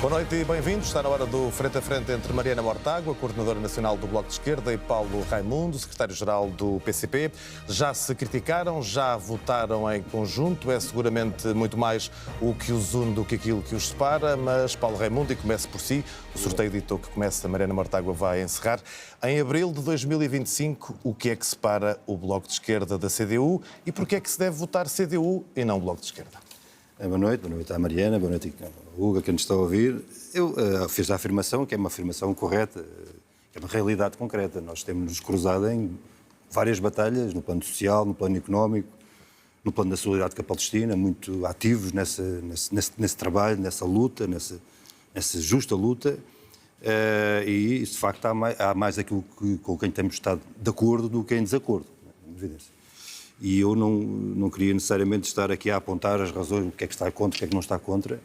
Boa noite e bem-vindos. Está na hora do Frente a Frente entre Mariana Mortágua, coordenadora nacional do Bloco de Esquerda, e Paulo Raimundo, secretário-geral do PCP. Já se criticaram, já votaram em conjunto. É seguramente muito mais o que os une do que aquilo que os separa, mas Paulo Raimundo, e comece por si, o sorteio ditou que começa, Mariana Mortágua vai encerrar. Em abril de 2025, o que é que separa o Bloco de Esquerda da CDU e porquê é que se deve votar CDU e não Bloco de Esquerda? Boa noite à Mariana, boa noite ao Hugo, quem nos está a ouvir. Eu fiz a afirmação, que é uma afirmação correta, que é uma realidade concreta. Nós temos-nos cruzado em várias batalhas, no plano social, no plano económico, no plano da solidariedade com a Palestina, muito ativos nesse trabalho, nessa luta, nessa justa luta. E, de facto, há mais aquilo com quem temos estado de acordo do que em desacordo, com evidência. E eu não queria necessariamente estar aqui a apontar as razões, o que é que está contra, o que é que não está contra,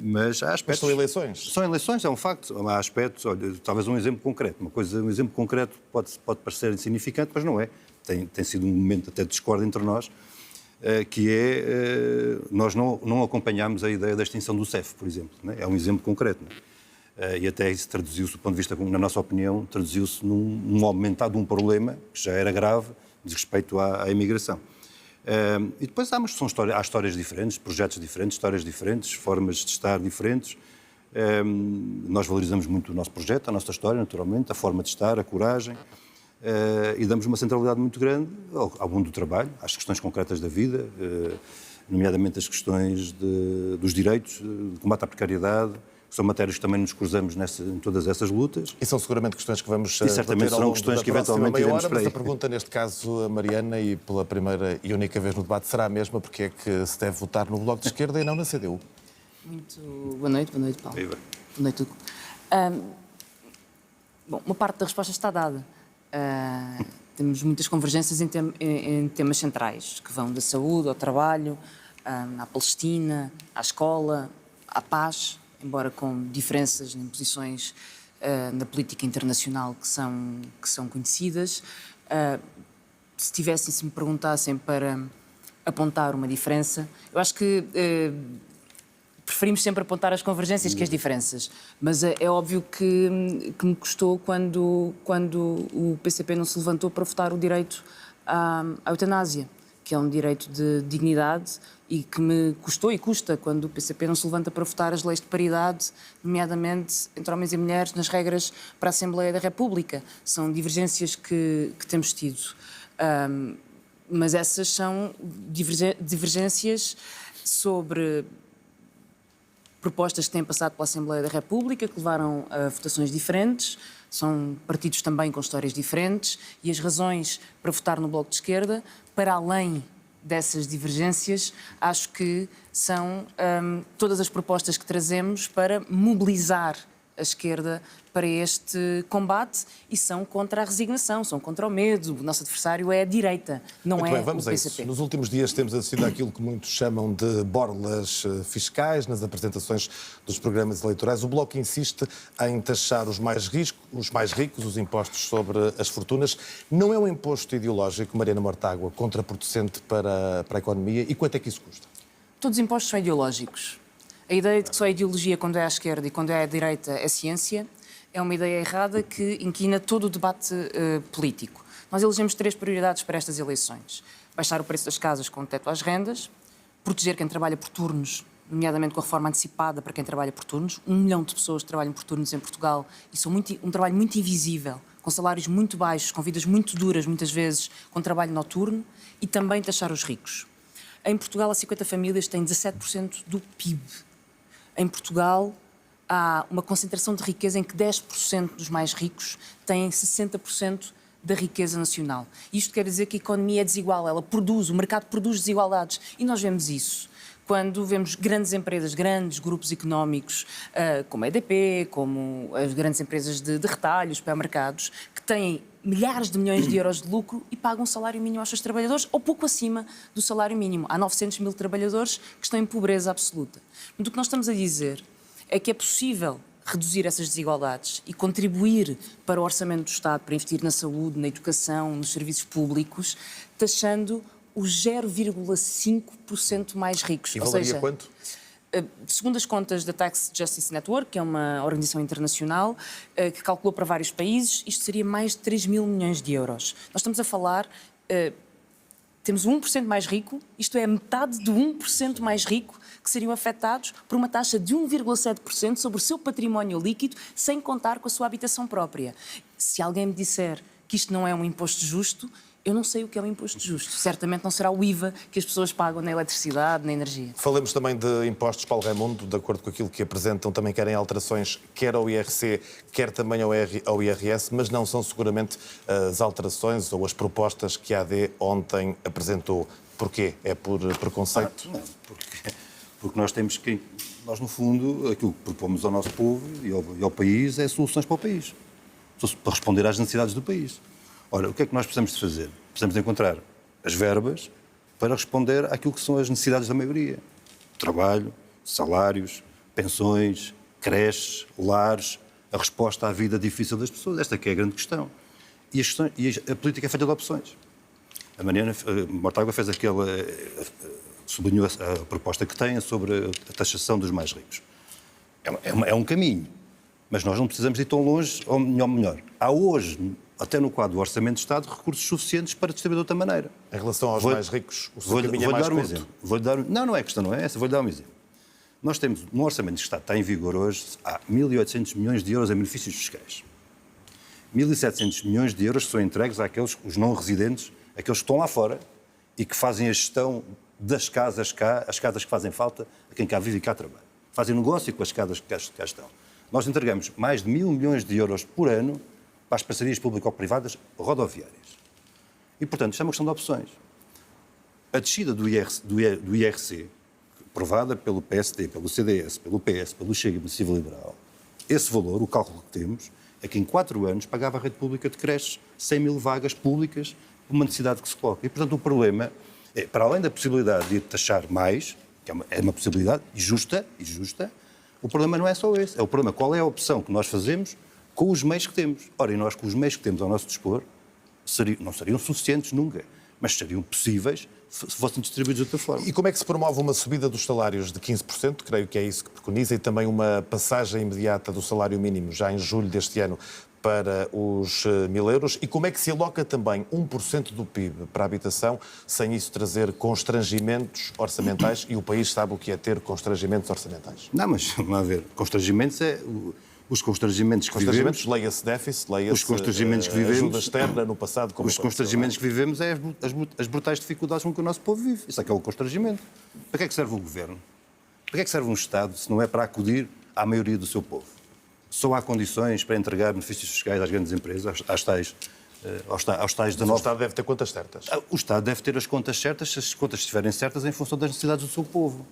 mas há aspectos... Mas são eleições? São eleições, é um facto. Há aspectos, olha, talvez um exemplo concreto. Um exemplo concreto pode parecer insignificante, mas não é. Tem sido um momento até de discórdia entre nós, que é... nós não acompanhámos a ideia da extinção do CEF, por exemplo. Não é? É um exemplo concreto. Não é? E até isso traduziu-se, do ponto de vista, na nossa opinião, traduziu-se num aumentado de um problema que já era grave, de respeito à imigração. E depois há histórias diferentes, projetos diferentes, histórias diferentes, formas de estar diferentes. Nós valorizamos muito o nosso projeto, a nossa história, naturalmente, a forma de estar, a coragem, e damos uma centralidade muito grande ao mundo do trabalho, às questões concretas da vida, nomeadamente as questões dos direitos, de combate à precariedade. São matérias que também nos cruzamos em todas essas lutas. E são seguramente questões que vamos e certamente serão questões que eventualmente iremos para aí. Mas a pergunta, neste caso, a Mariana, e pela primeira e única vez no debate, será a mesma, porque é que se deve votar no Bloco de Esquerda e não na CDU? Muito boa noite, Paulo. Viva. Boa noite, Hugo. Bom, uma parte da resposta está dada. Temos muitas convergências em temas centrais, que vão da saúde ao trabalho, à Palestina, à escola, à paz, embora com diferenças em posições na política internacional que são conhecidas. Se me perguntassem para apontar uma diferença, eu acho que preferimos sempre apontar as convergências que as diferenças, mas é óbvio que me custou quando o PCP não se levantou para votar o direito à eutanásia, que é um direito de dignidade, e que me custou e custa quando o PCP não se levanta para votar as leis de paridade, nomeadamente entre homens e mulheres, nas regras para a Assembleia da República. São divergências que temos tido. Mas essas são divergências sobre propostas que têm passado pela Assembleia da República, que levaram a votações diferentes. São partidos também com histórias diferentes, e as razões para votar no Bloco de Esquerda, para além dessas divergências, acho que são todas as propostas que trazemos para mobilizar a esquerda para este combate, e são contra a resignação, são contra o medo. O nosso adversário é a direita, não Muito é bem, vamos o a PCP. isso. Nos últimos dias temos assistido àquilo que muitos chamam de borlas fiscais nas apresentações dos programas eleitorais. O Bloco insiste em taxar os mais ricos, os impostos sobre as fortunas. Não é um imposto ideológico, Mariana Mortágua, contraproducente para a economia? E quanto é que isso custa? Todos os impostos são ideológicos. A ideia de que só é ideologia quando é à esquerda e quando é à direita é ciência é uma ideia errada que inquina todo o debate político. Nós elegemos 3 prioridades para estas eleições: baixar o preço das casas com o teto às rendas, proteger quem trabalha por turnos, nomeadamente com a reforma antecipada para quem trabalha por turnos. 1 milhão de pessoas trabalham por turnos em Portugal, e são um trabalho muito invisível, com salários muito baixos, com vidas muito duras, muitas vezes com trabalho noturno, e também taxar os ricos. Em Portugal, as 50 famílias têm 17% do PIB. Em Portugal, há uma concentração de riqueza em que 10% dos mais ricos têm 60% da riqueza nacional. Isto quer dizer que a economia é desigual, o mercado produz desigualdades, e nós vemos isso quando vemos grandes empresas, grandes grupos económicos, como a EDP, como as grandes empresas de retalho, os supermercados, que têm milhares de milhões de euros de lucro e pagam um salário mínimo aos seus trabalhadores, ou pouco acima do salário mínimo. Há 900 mil trabalhadores que estão em pobreza absoluta. Mas o que nós estamos a dizer é que é possível reduzir essas desigualdades e contribuir para o orçamento do Estado, para investir na saúde, na educação, nos serviços públicos, taxando os 0,5% mais ricos. E valeria quanto? Segundo as contas da Tax Justice Network, que é uma organização internacional que calculou para vários países, isto seria mais de 3 mil milhões de euros. Nós estamos a falar, temos o 1% mais rico, isto é metade do 1% mais rico que seriam afetados por uma taxa de 1,7% sobre o seu património líquido, sem contar com a sua habitação própria. Se alguém me disser que isto não é um imposto justo, eu não sei o que é um imposto justo. Certamente não será o IVA que as pessoas pagam na eletricidade, na energia. Falamos também de impostos, Paulo Raimundo, de acordo com aquilo que apresentam, também querem alterações, quer ao IRC, quer também ao IRS, mas não são seguramente as alterações ou as propostas que a AD ontem apresentou. Porquê? É por preconceito? Não, porque nós temos que... Nós, no fundo, aquilo que propomos ao nosso povo e ao país é soluções para o país. Para responder às necessidades do país. Ora, o que é que nós precisamos de fazer? Precisamos de encontrar as verbas para responder àquilo que são as necessidades da maioria. Trabalho, salários, pensões, creches, lares, a resposta à vida difícil das pessoas. Esta que é a grande questão. E a política é feita de opções. A Mariana Mortágua fez aquela... sublinhou a proposta que tem sobre a taxação dos mais ricos. É um caminho. Mas nós não precisamos ir tão longe, ou melhor. Há hoje, até no quadro do Orçamento de Estado, recursos suficientes para distribuir de outra maneira. Em relação aos mais ricos, o seu caminho é mais curto. Não é questão, não é essa. Vou-lhe dar um exemplo. Nós temos, no Orçamento de Estado, está em vigor hoje, há 1.800 milhões de euros em benefícios fiscais. 1.700 milhões de euros são entregues àqueles, os não residentes, aqueles que estão lá fora e que fazem a gestão das casas cá, as casas que fazem falta a quem cá vive e cá trabalha. Fazem negócio com as casas que cá estão. Nós entregamos mais de 1.000 milhões de euros por ano para as parcerias público-privadas rodoviárias. E, portanto, isto é uma questão de opções. A descida do IRC, aprovada pelo PSD, pelo CDS, pelo PS, pelo Chega e pelo Civil Liberal, esse valor, o cálculo que temos, é que em 4 anos pagava a rede pública de creches 100 mil vagas públicas por uma necessidade que se coloca. E, portanto, o problema é, para além da possibilidade de taxar mais, que é uma possibilidade justa, o problema não é só esse. É o problema qual é a opção que nós fazemos com os meios que temos. Ora, e nós com os meios que temos ao nosso dispor não seriam suficientes nunca, mas seriam possíveis se fossem distribuídos de outra forma. E como é que se promove uma subida dos salários de 15%, creio que é isso que preconiza, e também uma passagem imediata do salário mínimo, já em julho deste ano, para os 1.000 euros? E como é que se aloca também 1% do PIB para a habitação, sem isso trazer constrangimentos orçamentais? E o país sabe o que é ter constrangimentos orçamentais. Não, mas vamos ver, constrangimentos é... Os constrangimentos que vivemos... Leia-se déficit, leia-se os constrangimentos que vivemos, ajuda externa no passado. Como os constrangimentos que vivemos é as brutais dificuldades com que o nosso povo vive. Isso é que é o constrangimento. Para que é que serve o governo? Para que é que serve um Estado se não é para acudir à maioria do seu povo? Só há condições para entregar benefícios fiscais às grandes empresas, aos tais 19... O Estado deve ter contas certas. O Estado deve ter as contas certas, se as contas estiverem certas, em função das necessidades do seu povo.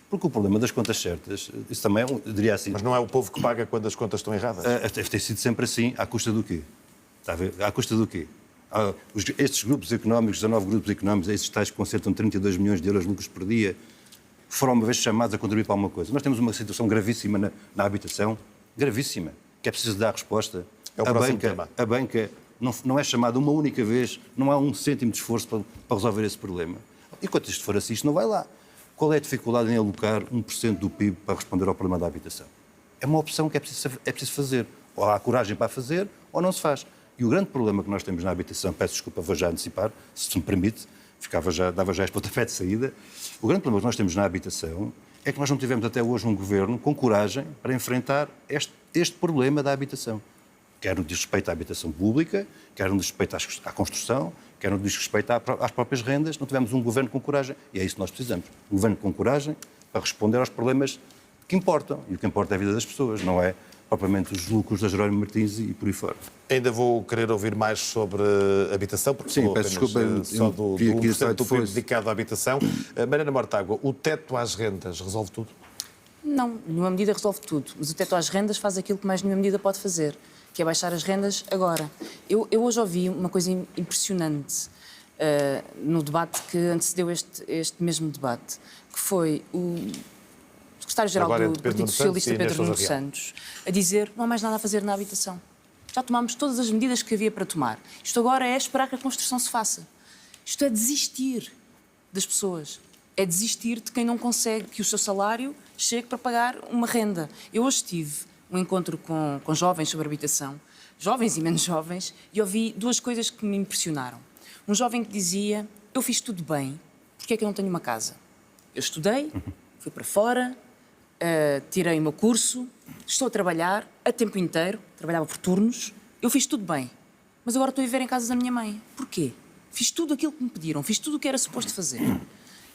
Porque o problema das contas certas, isso também é, diria assim... Mas não é o povo que paga quando as contas estão erradas? Deve ter sido sempre assim, à custa do quê? Está a ver? À custa do quê? Estes grupos económicos, 19 grupos económicos, estes tais que concertam 32 milhões de euros de lucros por dia, foram uma vez chamados a contribuir para alguma coisa. Nós temos uma situação gravíssima na habitação, gravíssima, que é preciso dar resposta. É o próximo tema. A banca não é chamada uma única vez, não há um cêntimo de esforço para resolver esse problema. Enquanto isto for assim, isto não vai lá. Qual é a dificuldade em alocar 1% do PIB para responder ao problema da habitação? É uma opção que é preciso fazer. Ou há coragem para fazer, ou não se faz. E o grande problema que nós temos na habitação, peço desculpa, vou já antecipar, se me permite, dava já este pontapé de saída. O grande problema que nós temos na habitação é que nós não tivemos até hoje um governo com coragem para enfrentar este problema da habitação. Quer no diz respeito à habitação pública, quer no diz respeito à construção, quer no diz respeito às próprias rendas. Não tivemos um governo com coragem. E é isso que nós precisamos. Um governo com coragem para responder aos problemas que importam. E o que importa é a vida das pessoas, não é propriamente os lucros da Jerónimo Martins e por aí fora. Ainda vou querer ouvir mais sobre habitação, porque sim, peço desculpa, só do 1% do PIB dedicado à habitação. Mariana Mortágua, o teto às rendas resolve tudo? Não, nenhuma medida resolve tudo. Mas o teto às rendas faz aquilo que mais nenhuma medida pode fazer, que é baixar as rendas agora. Eu hoje ouvi uma coisa impressionante no debate que antecedeu este mesmo debate, que foi o secretário-geral do Partido Socialista, Pedro Nuno Santos, a dizer: não há mais nada a fazer na habitação. Já tomámos todas as medidas que havia para tomar. Isto agora é esperar que a construção se faça. Isto é desistir das pessoas. é desistir de quem não consegue que o seu salário chegue para pagar uma renda. Eu hoje tive um encontro com jovens sobre habitação, jovens e menos jovens, e ouvi duas coisas que me impressionaram. Um jovem que dizia: eu fiz tudo bem, porque é que eu não tenho uma casa? Eu estudei, fui para fora, tirei o meu curso, estou a trabalhar a tempo inteiro, trabalhava por turnos, eu fiz tudo bem, mas agora estou a viver em casa da minha mãe. Porquê? Fiz tudo aquilo que me pediram, fiz tudo o que era suposto fazer.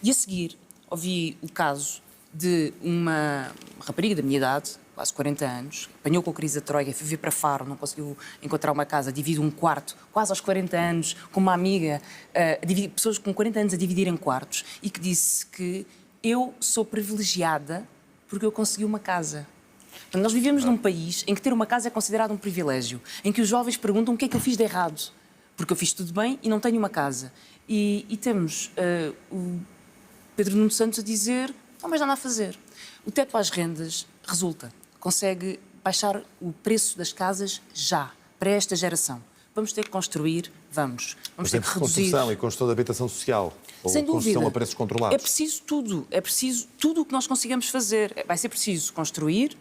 E a seguir, ouvi o caso de uma rapariga da minha idade, quase 40 anos, apanhou com a crise da Troika, foi vir para Faro, não conseguiu encontrar uma casa, divide um quarto, quase aos 40 anos, com uma amiga, pessoas com 40 anos a dividirem quartos, e que disse que eu sou privilegiada porque eu consegui uma casa. Portanto, nós vivemos num país em que ter uma casa é considerado um privilégio, em que os jovens perguntam o que é que eu fiz de errado, porque eu fiz tudo bem e não tenho uma casa. E temos o Pedro Nuno Santos a dizer: não, mas nada a fazer. O teto às rendas resulta, consegue baixar o preço das casas já, para esta geração. Vamos ter que construir, vamos ter que reduzir. Construção e construção de habitação social. Sem dúvida. Construção a preços controlados. É preciso tudo o que nós consigamos fazer. Vai ser preciso construir,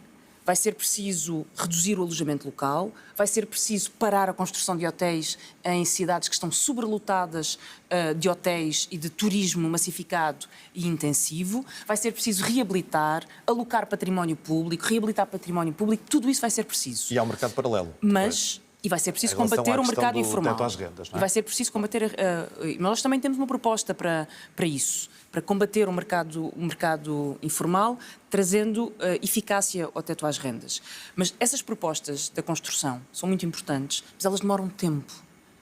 vai ser preciso reduzir o alojamento local, vai ser preciso parar a construção de hotéis em cidades que estão sobrelotadas de hotéis e de turismo massificado e intensivo, vai ser preciso reabilitar, alocar património público, tudo isso vai ser preciso. E há um mercado paralelo. E vai ser preciso Em relação combater à o questão mercado do informal. teto às rendas, não é? E vai ser preciso combater. Nós também temos uma proposta para isso, para combater o mercado informal, trazendo eficácia ao teto às rendas. Mas essas propostas da construção são muito importantes, mas elas demoram tempo.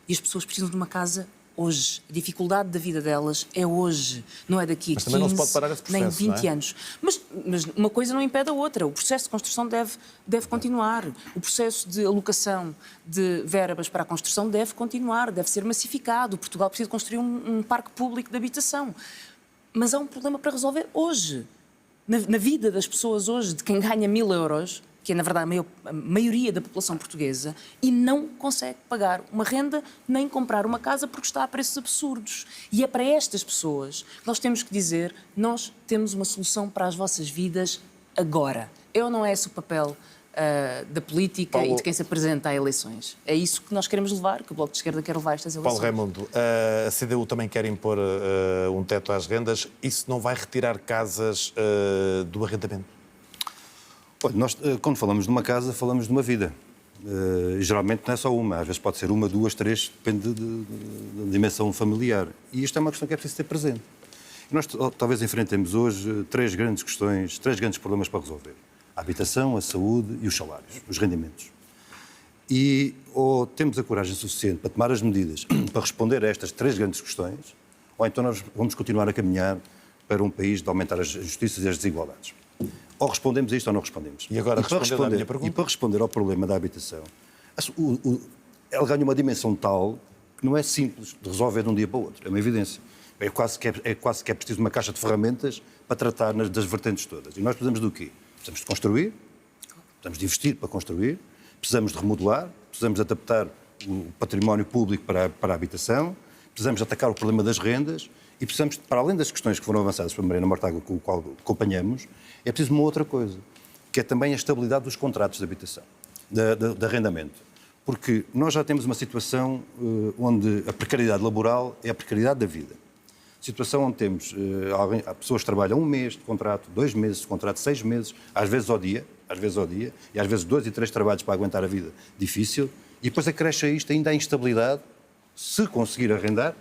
E as pessoas precisam de uma casa hoje. A dificuldade da vida delas é hoje, não é daqui a 15, também não se pode parar esse processo, nem 20 não é? anos. Mas uma coisa não impede a outra. O processo de construção deve continuar. O processo de alocação de verbas para a construção deve continuar, deve ser massificado. Portugal precisa construir um parque público de habitação. Mas há um problema para resolver hoje. Na vida das pessoas hoje, de quem ganha 1.000 euros, que é, na verdade, a maioria da população portuguesa, e não consegue pagar uma renda nem comprar uma casa porque está a preços absurdos. E é para estas pessoas que nós temos que dizer: nós temos uma solução para as vossas vidas agora. Não é esse o papel da política, Paulo, e de quem se apresenta a eleições. É isso que nós queremos levar, que o Bloco de Esquerda quer levar a estas eleições. Paulo Raimundo, a CDU também quer impor um teto às rendas. Isso não vai retirar casas do arrendamento? Olha, nós, quando falamos de uma casa, falamos de uma vida. Geralmente não é só uma, às vezes pode ser uma, duas, três, depende da dimensão familiar. E isto é uma questão que é preciso ter presente. E nós talvez enfrentemos hoje três grandes questões, três grandes problemas para resolver: a habitação, a saúde e os salários, os rendimentos. E ou temos a coragem suficiente para tomar as medidas para responder a estas três grandes questões, ou então nós vamos continuar a caminhar para um país de aumentar as injustiças e as desigualdades. Ou respondemos a isto ou não respondemos. E agora, respondendo à minha pergunta? E para responder ao problema da habitação, ela ganha uma dimensão tal que não é simples de resolver de um dia para o outro. É uma evidência. É quase que é preciso uma caixa de ferramentas para tratar das vertentes todas. E nós precisamos do quê? Precisamos de construir, precisamos de investir para construir, precisamos de remodelar, precisamos de adaptar o património público para a habitação, precisamos de atacar o problema das rendas e precisamos, para além das questões que foram avançadas pela Mariana Mortágua, com o qual acompanhamos, é preciso uma outra coisa, que é também a estabilidade dos contratos de habitação, de arrendamento. Porque nós já temos uma situação onde a precariedade laboral é a precariedade da vida. Situação onde temos pessoas que trabalham 1 mês de contrato, 2 meses de contrato, 6 meses, às vezes ao dia, e às vezes 2 e 3 trabalhos para aguentar a vida difícil, e depois acresce a isto ainda a instabilidade, se conseguir arrendar,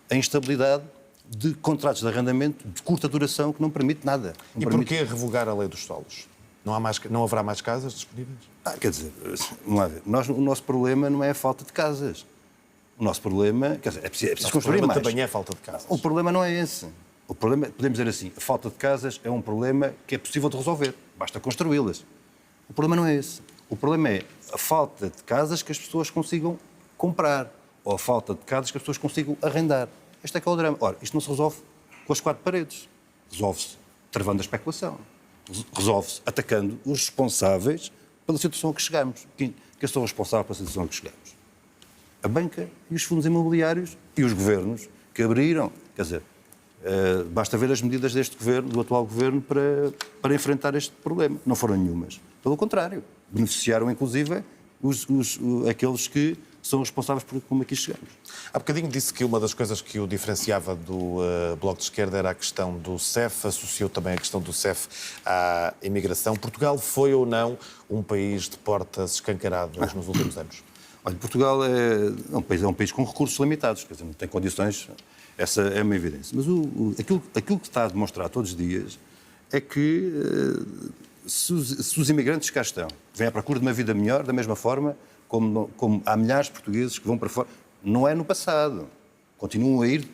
a instabilidade de contratos de arrendamento de curta duração que não permite nada. E porquê revogar a lei dos solos? Não haverá mais casas disponíveis? Quer dizer, vamos lá ver, o nosso problema não é a falta de casas. O nosso problema, quer dizer, é preciso construir mais. O problema também é a falta de casas. O problema não é esse. O problema, podemos dizer assim, a falta de casas é um problema que é possível de resolver. Basta construí-las. O problema não é esse. O problema é a falta de casas que as pessoas consigam comprar ou a falta de casas que as pessoas consigam arrendar. Este é que é o drama. Ora, isto não se resolve com as 4 paredes. Resolve-se travando a especulação. Resolve-se atacando os responsáveis pela situação a que chegamos. Quem são responsáveis pela situação a que chegamos? A banca e os fundos imobiliários e os governos que abriram. Quer dizer, Basta ver as medidas deste governo, do atual governo, para enfrentar este problema. Não foram nenhumas. Pelo contrário, beneficiaram, inclusive, aqueles que são responsáveis por como aqui chegamos. Há bocadinho disse que uma das coisas que o diferenciava do Bloco de Esquerda era a questão do CEF, associou também a questão do CEF à imigração. Portugal foi ou não um país de portas escancaradas nos últimos anos? Olha, Portugal é um país com recursos limitados, quer dizer, não tem condições, essa é uma evidência. Mas aquilo que está a demonstrar todos os dias é que se os imigrantes cá estão, vêm à procura de uma vida melhor, da mesma forma como há milhares de portugueses que vão para fora, não é no passado. Continuam a ir,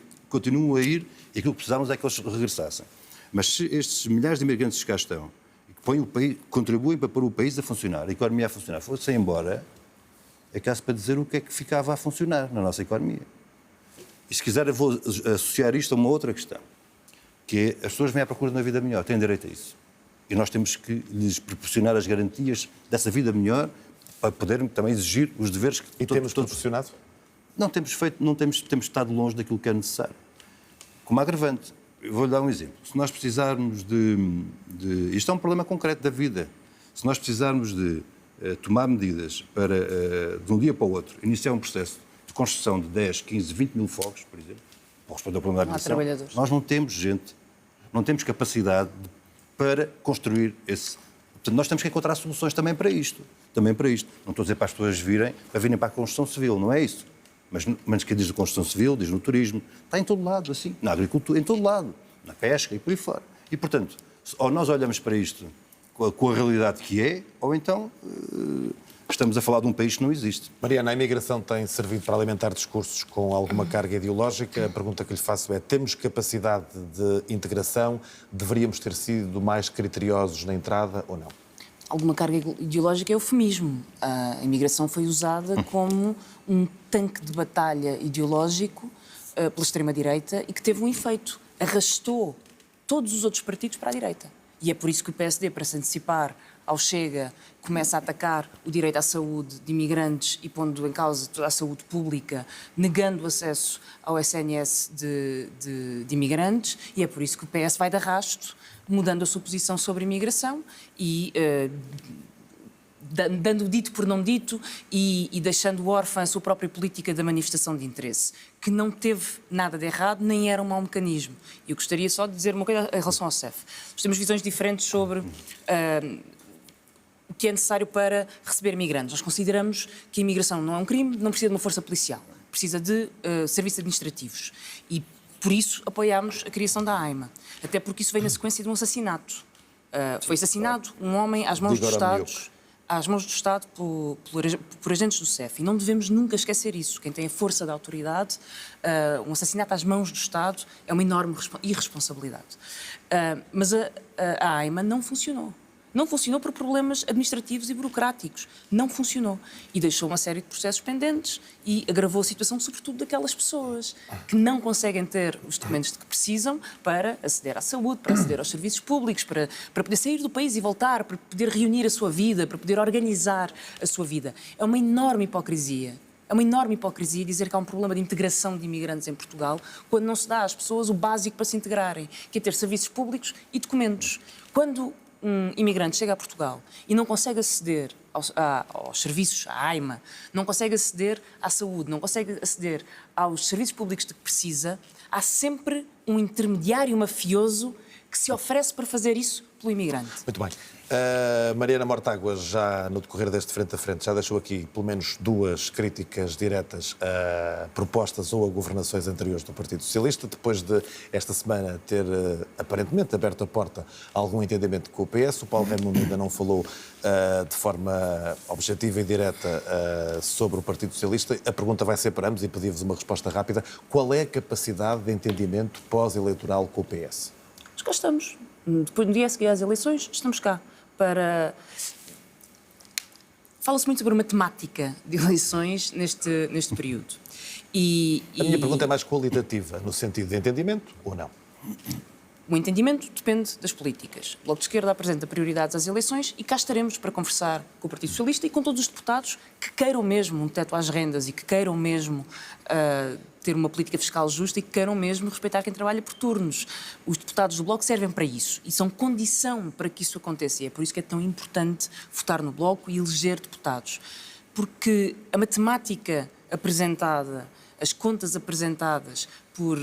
e aquilo que precisamos é que eles regressassem. Mas se estes milhares de imigrantes que cá estão, e que põem o país, contribuem para pôr o país a funcionar, a economia a funcionar, fossem embora, é caso para dizer o que é que ficava a funcionar na nossa economia. E se quiser, eu vou associar isto a uma outra questão, que é as pessoas vêm à procura de uma vida melhor, têm direito a isso. E nós temos que lhes proporcionar as garantias dessa vida melhor para poderem também exigir os deveres que E temos proporcionado? Não temos temos estado longe daquilo que é necessário. Como agravante, eu vou-lhe dar um exemplo. Se nós precisarmos isto é um problema concreto da vida. Se nós precisarmos de tomar medidas para, de um dia para o outro, iniciar um processo de construção de 10, 15, 20 mil fogos, por exemplo, para responder ao problema da habitação, nós não temos gente, não temos capacidade para construir esse. Portanto, nós temos que encontrar soluções também para isto. Não estou a dizer para as pessoas virem para a construção civil, não é isso. Mas que diz na construção civil, diz no turismo, está em todo lado, assim, na agricultura, em todo lado, na pesca e por aí fora. E, portanto, ou nós olhamos para isto com a realidade que é, ou então estamos a falar de um país que não existe. Mariana, a imigração tem servido para alimentar discursos com alguma carga ideológica. A pergunta que lhe faço é, temos capacidade de integração? Deveríamos ter sido mais criteriosos na entrada ou não? Alguma carga ideológica é eufemismo. A imigração foi usada como um tanque de batalha ideológico pela extrema-direita e que teve um efeito. Arrastou todos os outros partidos para a direita. E é por isso que o PSD, para se antecipar ao Chega, começa a atacar o direito à saúde de imigrantes e pondo em causa toda a saúde pública, negando o acesso ao SNS de imigrantes, e é por isso que o PS vai de arrasto, mudando a sua posição sobre a imigração e dando dito por não dito e deixando órfã a sua própria política da manifestação de interesse, que não teve nada de errado, nem era um mau mecanismo. Eu gostaria só de dizer uma coisa em relação ao CEF. Nós temos visões diferentes sobre o que é necessário para receber imigrantes. Nós consideramos que a imigração não é um crime, não precisa de uma força policial, precisa de serviços administrativos. E, por isso, apoiámos a criação da AIMA. Até porque isso veio na sequência de um assassinato. Foi assassinado um homem às mãos do Estado por agentes do CEF. E não devemos nunca esquecer isso. Quem tem a força da autoridade, um assassinato às mãos do Estado é uma enorme irresponsabilidade. Mas a AIMA não funcionou. Não funcionou por problemas administrativos e burocráticos. Não funcionou. E deixou uma série de processos pendentes e agravou a situação, sobretudo, daquelas pessoas que não conseguem ter os documentos de que precisam para aceder à saúde, para aceder aos serviços públicos, para poder sair do país e voltar, para poder reunir a sua vida, para poder organizar a sua vida. É uma enorme hipocrisia. É uma enorme hipocrisia dizer que há um problema de integração de imigrantes em Portugal quando não se dá às pessoas o básico para se integrarem, que é ter serviços públicos e documentos. Quando um imigrante chega a Portugal e não consegue aceder aos serviços, à AIMA, não consegue aceder à saúde, não consegue aceder aos serviços públicos de que precisa, há sempre um intermediário mafioso que se oferece para fazer isso pelo imigrante. Muito bem. Mariana Mortágua, já no decorrer deste frente a frente, já deixou aqui pelo menos duas críticas diretas a propostas ou a governações anteriores do Partido Socialista, depois de esta semana ter aparentemente aberto a porta a algum entendimento com o PS. O Paulo Raimundo ainda não falou de forma objetiva e direta sobre o Partido Socialista. A pergunta vai ser para ambos e pedi-vos uma resposta rápida. Qual é a capacidade de entendimento pós-eleitoral com o PS? Mas cá estamos. Depois, no dia a seguir às eleições, estamos cá para... Fala-se muito sobre matemática de eleições neste período. A minha pergunta é mais qualitativa, no sentido de entendimento ou não? O entendimento depende das políticas. O Bloco de Esquerda apresenta prioridades às eleições e cá estaremos para conversar com o Partido Socialista e com todos os deputados que queiram mesmo um teto às rendas e que queiram mesmo ter uma política fiscal justa e que queiram mesmo respeitar quem trabalha por turnos. Os deputados do Bloco servem para isso e são condição para que isso aconteça. E é por isso que é tão importante votar no Bloco e eleger deputados. Porque a matemática apresentada, as contas apresentadas por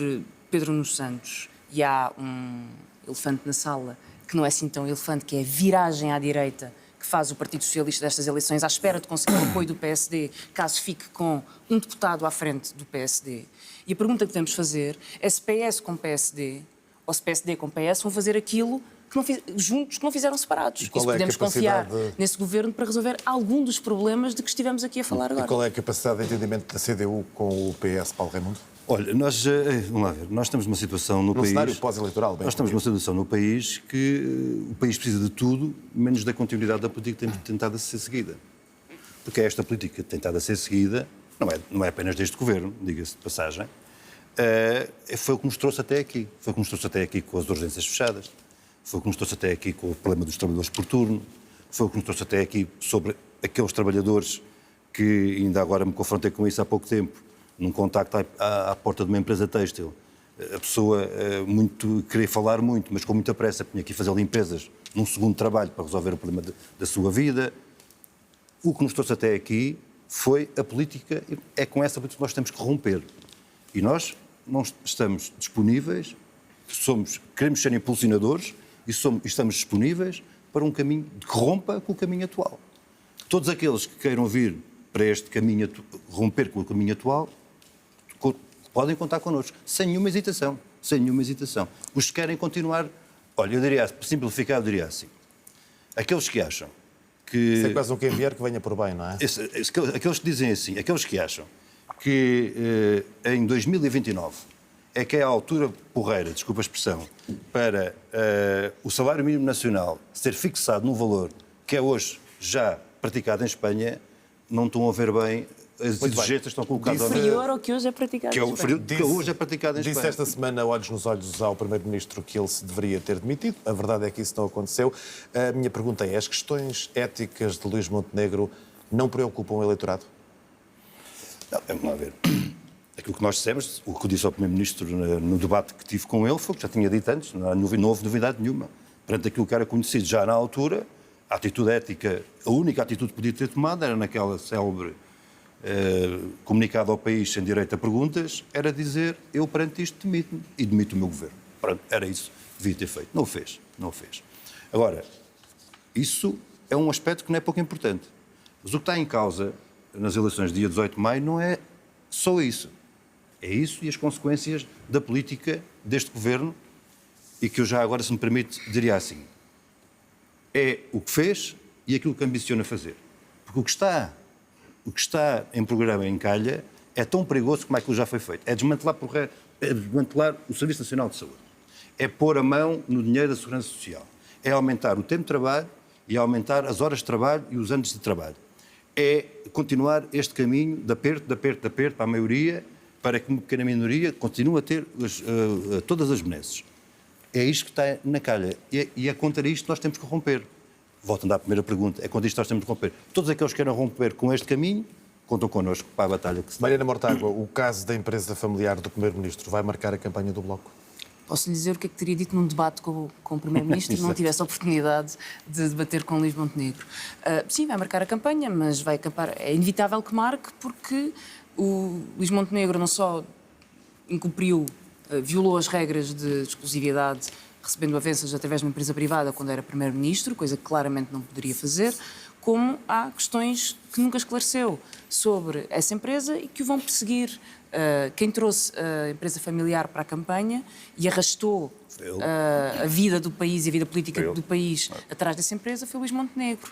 Pedro Nuno Santos, e há um elefante na sala que não é assim tão elefante, que é a viragem à direita que faz o Partido Socialista destas eleições à espera de conseguir o apoio do PSD, caso fique com um deputado à frente do PSD. E a pergunta que devemos fazer é se PS com PSD ou se PSD com PS vão fazer aquilo que juntos que não fizeram separados. E se podemos confiar nesse governo para resolver algum dos problemas de que estivemos aqui a falar agora. E qual é a capacidade de entendimento da CDU com o PS, Paulo Raimundo? Olha, vamos lá ver, nós estamos numa situação no país... cenário pós-eleitoral. Nós estamos numa situação no país que o país precisa de tudo, menos da continuidade da política que tem tentado a ser seguida. Porque esta política tentada a ser seguida, não é apenas deste governo, diga-se de passagem, foi o que nos trouxe até aqui. Foi o que nos trouxe até aqui com as urgências fechadas, foi o que nos trouxe até aqui com o problema dos trabalhadores por turno, foi o que nos trouxe até aqui sobre aqueles trabalhadores que ainda agora me confrontei com isso há pouco tempo, num contacto à porta de uma empresa têxtil. A pessoa queria falar muito, mas com muita pressa, tinha que ir fazer limpezas num segundo trabalho para resolver o problema da sua vida. O que nos trouxe até aqui foi a política, é com essa política que nós temos que romper. E nós não estamos disponíveis, queremos ser impulsionadores e estamos disponíveis para um caminho que rompa com o caminho atual. Todos aqueles que queiram vir para este caminho, romper com o caminho atual, podem contar connosco, sem nenhuma hesitação, sem nenhuma hesitação. Os que querem continuar, olha, eu diria, simplificado, diria assim, aqueles que acham que... Isso é quase um quem vier que venha por bem, não é? Aqueles que dizem assim, aqueles que acham que em 2029 é que é a altura porreira, desculpa a expressão, para o salário mínimo nacional ser fixado num valor que é hoje já praticado em Espanha, não estão a ver bem as exigências estão colocadas... Inferior ao que hoje é praticado em Espanha. Que hoje é praticado em Espanha. Disse esta semana, olhos nos olhos, ao Primeiro-Ministro que ele se deveria ter demitido. A verdade é que isso não aconteceu. A minha pergunta é, as questões éticas de Luís Montenegro não preocupam o eleitorado? Não, vamos lá ver. Aquilo que nós dissemos, o que eu disse ao Primeiro-Ministro no debate que tive com ele, foi o que já tinha dito antes, não houve novidade nenhuma. Perante aquilo que era conhecido já na altura, a atitude ética, a única atitude que podia ter tomado era naquela célebre comunicado ao país sem direito a perguntas, era dizer, eu perante isto demito-me e demito o meu governo. Pronto, era isso que devia ter feito. Não o fez, não o fez. Agora, isso é um aspecto que não é pouco importante. Mas o que está em causa nas eleições de dia 18 de maio não é só isso. É isso e as consequências da política deste governo e que eu já agora, se me permite, diria assim. É o que fez e aquilo que ambiciona fazer. Porque o que está em programa em calha é tão perigoso como aquilo já foi feito. É desmantelar o Serviço Nacional de Saúde. É pôr a mão no dinheiro da Segurança Social. É aumentar o tempo de trabalho e aumentar as horas de trabalho e os anos de trabalho. É continuar este caminho de aperto para a maioria, para que uma pequena minoria continue a ter todas as benesses. É isto que está na calha. E é contra isto que nós temos que romper. Voltando à primeira pergunta, é contra isto que nós temos que romper. Todos aqueles que queiram romper com este caminho, contam connosco para a batalha que se... Mariana Mortágua, o caso da empresa familiar do Primeiro-Ministro vai marcar a campanha do Bloco? Posso lhe dizer o que é que teria dito num debate com o Primeiro-Ministro se não tivesse a oportunidade de debater com Luís Montenegro. Sim, vai marcar a campanha, mas vai acabar. É inevitável que marque, porque o Luís Montenegro não só incumpriu, violou as regras de exclusividade, recebendo avanças através de uma empresa privada quando era Primeiro-Ministro, coisa que claramente não poderia fazer, como há questões que nunca esclareceu sobre essa empresa e que o vão perseguir. Quem trouxe a empresa familiar para a campanha e arrastou a vida do país e a vida política do país atrás dessa empresa foi Luís Montenegro.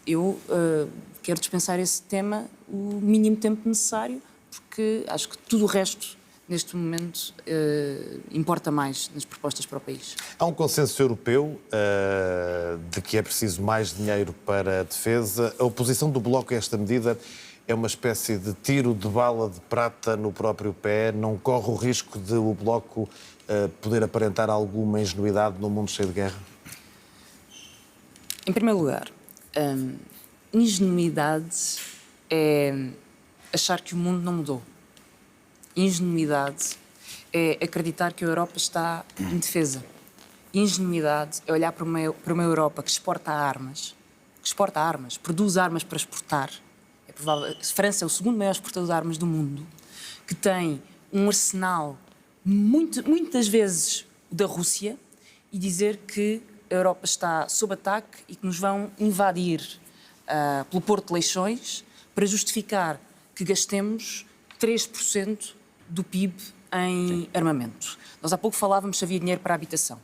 Eu quero dispensar esse tema o mínimo tempo necessário, porque acho que tudo o resto, neste momento, importa mais nas propostas para o país. Há um consenso europeu de que é preciso mais dinheiro para a defesa. A oposição do Bloco a esta medida é uma espécie de tiro de bala de prata no próprio pé? Não corre o risco de o Bloco poder aparentar alguma ingenuidade num mundo cheio de guerra? Em primeiro lugar, ingenuidade é achar que o mundo não mudou. Ingenuidade é acreditar que a Europa está indefesa. Ingenuidade é olhar para uma Europa que exporta armas, produz armas para exportar. É provável, a França é o segundo maior exportador de armas do mundo, que tem um arsenal muitas vezes da Rússia, e dizer que a Europa está sob ataque e que nos vão invadir pelo Porto de Leixões para justificar que gastemos 3% do PIB em armamento. Nós há pouco falávamos se havia dinheiro para a habitação.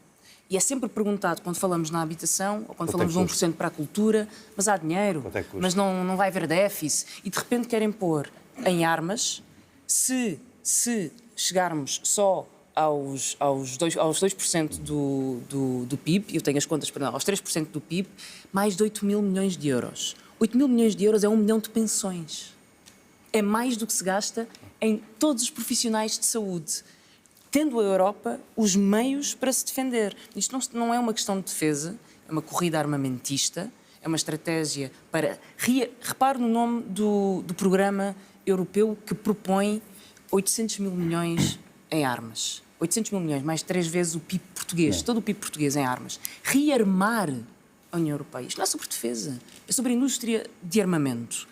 E é sempre perguntado, quando falamos na habitação, ou quando falamos de 1% para a cultura, mas há dinheiro, mas não vai haver déficit. E de repente querem pôr em armas, se chegarmos só aos 2% do PIB, eu tenho as contas para não, aos 3% do PIB, mais de 8 mil milhões de euros. 8 mil milhões de euros é 1 milhão de pensões. É mais do que se gasta em todos os profissionais de saúde, tendo a Europa os meios para se defender. Isto não é uma questão de defesa, é uma corrida armamentista, é uma estratégia para... Repare no nome do programa europeu que propõe 800 mil milhões em armas. 800 mil milhões, mais 3 vezes o PIB português, todo o PIB português em armas. Rearmar a União Europeia. Isto não é sobre defesa, é sobre a indústria de armamento.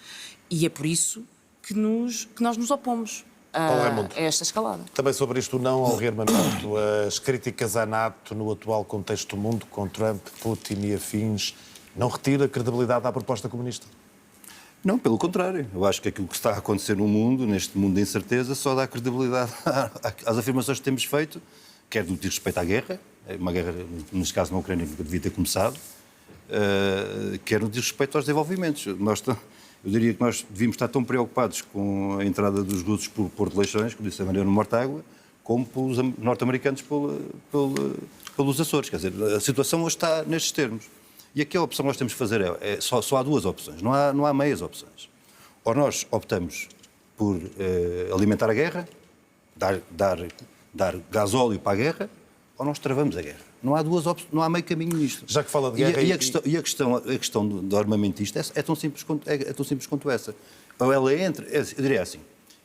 E é por isso que nós nos opomos a esta escalada. Também sobre isto não ao rearmamento, as críticas à NATO no atual contexto do mundo, com Trump, Putin e afins, não retira credibilidade à proposta comunista? Não, pelo contrário. Eu acho que aquilo que está a acontecer no mundo, neste mundo de incerteza, só dá credibilidade às afirmações que temos feito, quer do que diz respeito à guerra, uma guerra, neste caso na Ucrânia, que devia ter começado, quer no que diz respeito aos desenvolvimentos. Eu diria que nós devíamos estar tão preocupados com a entrada dos russos por Porto de Leixões, como disse a Mariana Mortágua, como pelos norte-americanos pelos Açores. Quer dizer, a situação hoje está nestes termos. E aqui a opção que nós temos de fazer só há duas opções, não há meias opções. Ou nós optamos por alimentar a guerra, dar gasóleo para a guerra, ou nós travamos a guerra. Não há duas opções, não há meio caminho nisto. Já que fala de guerra... A questão do armamentista é tão simples quanto essa. Ou ela entra, eu diria assim,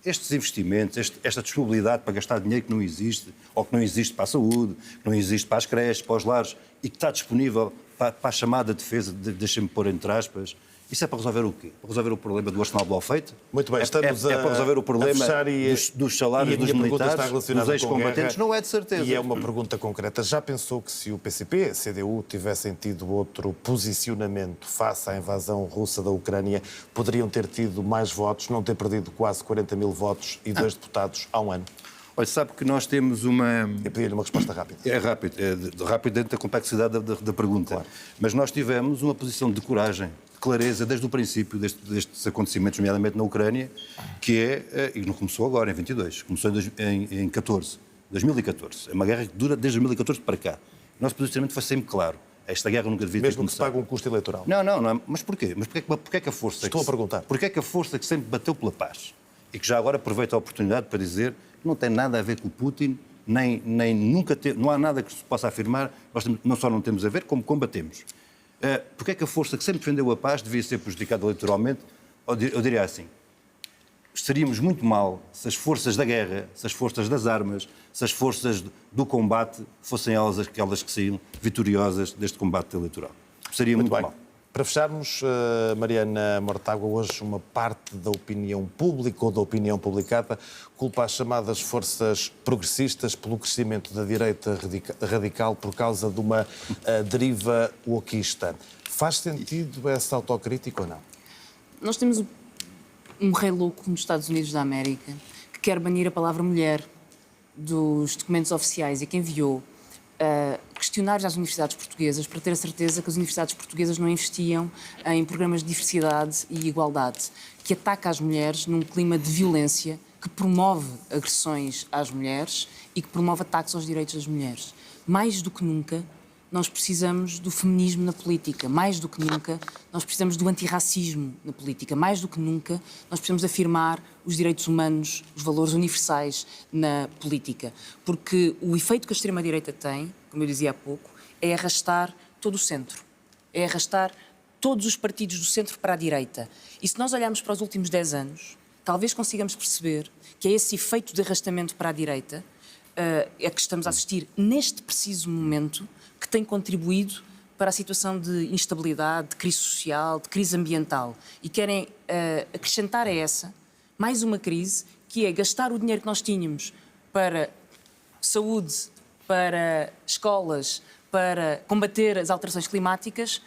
estes investimentos, esta disponibilidade para gastar dinheiro que não existe, ou que não existe para a saúde, que não existe para as creches, para os lares, e que está disponível para a chamada defesa, deixem-me pôr entre aspas, isso é para resolver o quê? Para resolver o problema do arsenal mal feito? Muito bem, estamos para resolver o problema dos salários dos militares, dos ex-combatentes? Não é de certeza. E é uma pergunta concreta. Já pensou que se o PCP, a CDU, tivessem tido outro posicionamento face à invasão russa da Ucrânia, poderiam ter tido mais votos, não ter perdido quase 40 mil votos e 2 deputados há um ano? Olha, sabe que nós temos uma... Eu pedi-lhe uma resposta rápida. É rápido dentro da complexidade da pergunta. Claro. Mas nós tivemos uma posição de coragem, de clareza, desde o princípio destes acontecimentos, nomeadamente na Ucrânia, que é, e não começou agora, em 22, começou em 2014. É uma guerra que dura desde 2014 para cá. O nosso posicionamento foi sempre claro. Esta guerra nunca devia ter começado. Mesmo que se pague um custo eleitoral. Não. Mas porquê? Mas porquê que a força... Estou a perguntar. Porquê que a força que sempre bateu pela paz e que já agora aproveita a oportunidade para dizer que não tem nada a ver com o Putin, nem nunca teve, não há nada que se possa afirmar, nós não só não temos a ver, como combatemos. Porquê é que a força que sempre defendeu a paz devia ser prejudicada eleitoralmente? Eu diria assim, estaríamos muito mal se as forças da guerra, se as forças das armas, se as forças do combate fossem elas aquelas que saíram vitoriosas deste combate eleitoral. Seria muito mal. Para fecharmos, Mariana Mortágua, hoje uma parte da opinião pública ou da opinião publicada culpa as chamadas forças progressistas pelo crescimento da direita radical por causa de uma deriva wokista. Faz sentido essa autocrítica ou não? Nós temos um rei louco nos Estados Unidos da América que quer banir a palavra mulher dos documentos oficiais e que enviou questionários às universidades portuguesas para ter a certeza que as universidades portuguesas não investiam em programas de diversidade e igualdade, que ataca as mulheres num clima de violência, que promove agressões às mulheres e que promove ataques aos direitos das mulheres. Mais do que nunca, nós precisamos do feminismo na política. Mais do que nunca, nós precisamos do antirracismo na política. Mais do que nunca, nós precisamos afirmar os direitos humanos, os valores universais na política. Porque o efeito que a extrema-direita tem, como eu dizia há pouco, é arrastar todo o centro. É arrastar todos os partidos do centro para a direita. E se nós olharmos para os últimos 10 anos, talvez consigamos perceber que é esse efeito de arrastamento para a direita é que estamos a assistir neste preciso momento, que tem contribuído para a situação de instabilidade, de crise social, de crise ambiental. E querem acrescentar a essa mais uma crise, que é gastar o dinheiro que nós tínhamos para saúde, para escolas, para combater as alterações climáticas,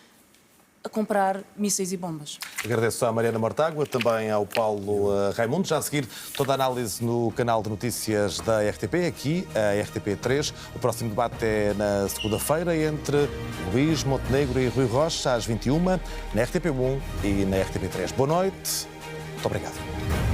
a comprar mísseis e bombas. Agradeço à Mariana Mortágua, também ao Paulo Raimundo. Já a seguir, toda a análise no canal de notícias da RTP, aqui, a RTP3. O próximo debate é na segunda-feira entre Luís Montenegro e Rui Rocha, às 21h, na RTP1 e na RTP3. Boa noite. Muito obrigado.